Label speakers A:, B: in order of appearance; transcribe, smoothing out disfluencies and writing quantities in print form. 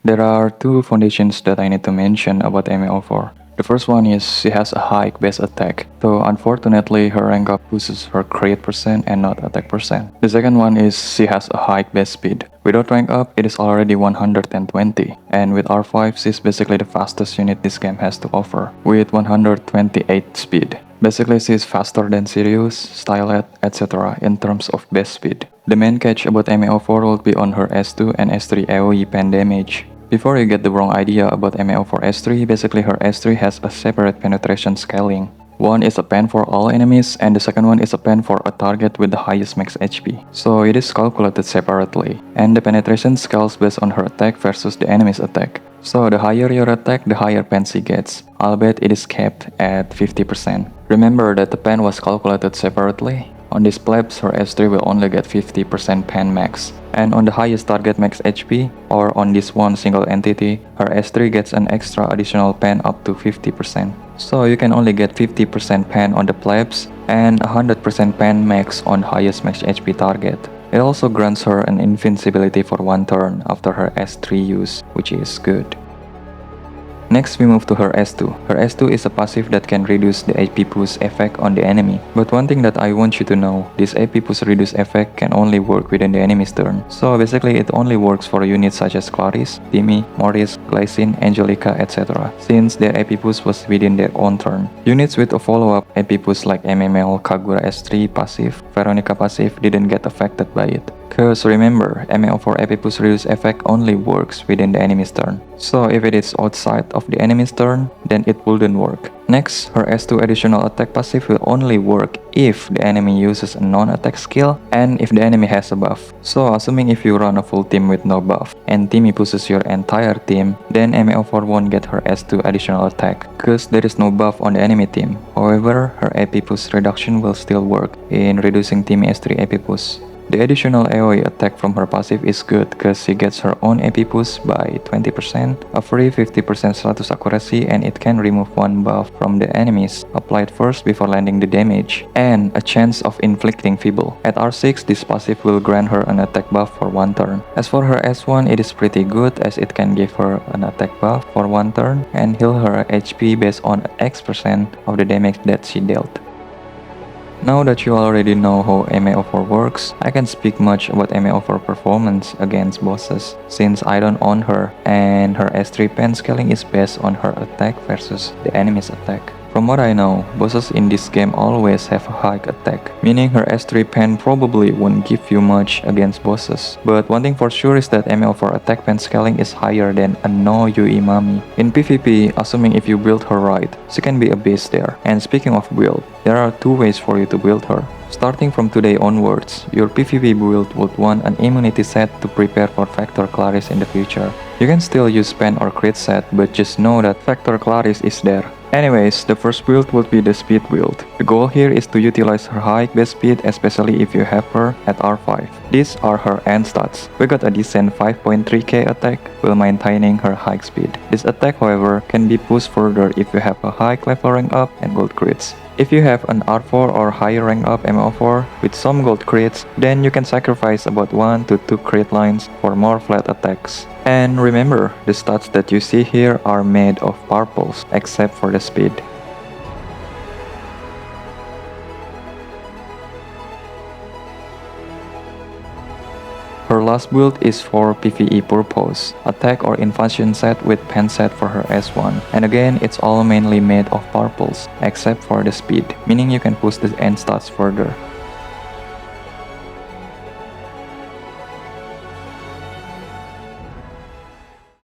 A: There are two foundations that I need to mention about MA04. The first one is she has a high base attack, though unfortunately her rank up boosts her crit percent and not attack percent. The second one is she has a high base speed. Without rank up, it is already 120, and with R5 she's basically the fastest unit this game has to offer, with 128 speed. Basically she is faster than Sirius, Stylet, etc. in terms of base speed. The main catch about MA04 will be on her S2 and S3 AoE pen damage. Before you get the wrong idea about MA04 S3, basically her S3 has a separate penetration scaling. One is a pen for all enemies, and the second one is a pen for a target with the highest max HP. So it is calculated separately, and the penetration scales based on her attack versus the enemy's attack. So the higher your attack, the higher pen she gets, albeit it is capped at 50%. Remember that the pen was calculated separately. On this plebs, her S3 will only get 50% pen max. And on the highest target max HP, or on this one single entity, her S3 gets an extra additional pen up to 50%. So you can only get 50% pen on the plebs, and 100% pen max on highest max HP target. It also grants her an invincibility for one turn after her S3 use, which is good. Next we move to her S2. Her S2 is a passive that can reduce the AP push effect on the enemy. But one thing that I want you to know, this AP push reduce effect can only work within the enemy's turn. So basically it only works for units such as Clarice, Timmy, Morris, Glycine, Angelica, etc. since their AP push was within their own turn. Units with a follow-up AP push like MML, Kagura S3 passive, Veronica passive didn't get affected by it. Cause remember, ML4 AP push reduce effect only works within the enemy's turn. So if it is outside of the enemy's turn, then it wouldn't work. Next, her S2 additional attack passive will only work if the enemy uses a non-attack skill and if the enemy has a buff. So assuming if you run a full team with no buff and Timmy pushes your entire team, then ML4 won't get her S2 additional attack, cause there is no buff on the enemy team. However, her AP push reduction will still work in reducing Timmy S3 AP push. The additional AoE attack from her passive is good because she gets her own AP push by 20%, a free 50% status accuracy, and it can remove one buff from the enemies applied first before landing the damage, and a chance of inflicting feeble. At R6, this passive will grant her an attack buff for one turn. As for her S1, it is pretty good as it can give her an attack buff for one turn and heal her HP based on X% of the damage that she dealt. Now that you already know how MA04 works, I can speak much about MA04 performance against bosses since I don't own her and her S3 pen scaling is based on her attack versus the enemy's attack. From what I know, bosses in this game always have a high attack, meaning her S3 pen probably won't give you much against bosses. But one thing for sure is that ML4 attack pen scaling is higher than a no Yui Mami. In PvP, assuming if you build her right, she can be a beast there. And speaking of build, there are two ways for you to build her. Starting from today onwards, your PvP build would want an immunity set to prepare for Factor Clarice in the future. You can still use pen or crit set, but just know that Factor Clarice is there. Anyways, the first build would be the speed build. The goal here is to utilize her high base speed, especially if you have her at R5. These are her end stats. We got a decent 5.3k attack while maintaining her high speed. This attack, however, can be pushed further if you have a high level rank up and gold crits. If you have an R4 or higher rank up ML4 with some gold crits, then you can sacrifice about 1 to 2 crit lines for more flat attacks. And remember, the stats that you see here are made of purples, except for the speed. Her last build is for PvE purpose, attack or invasion set with pen set for her S1. And again, it's all mainly made of purples, except for the speed, meaning you can push the end stats further.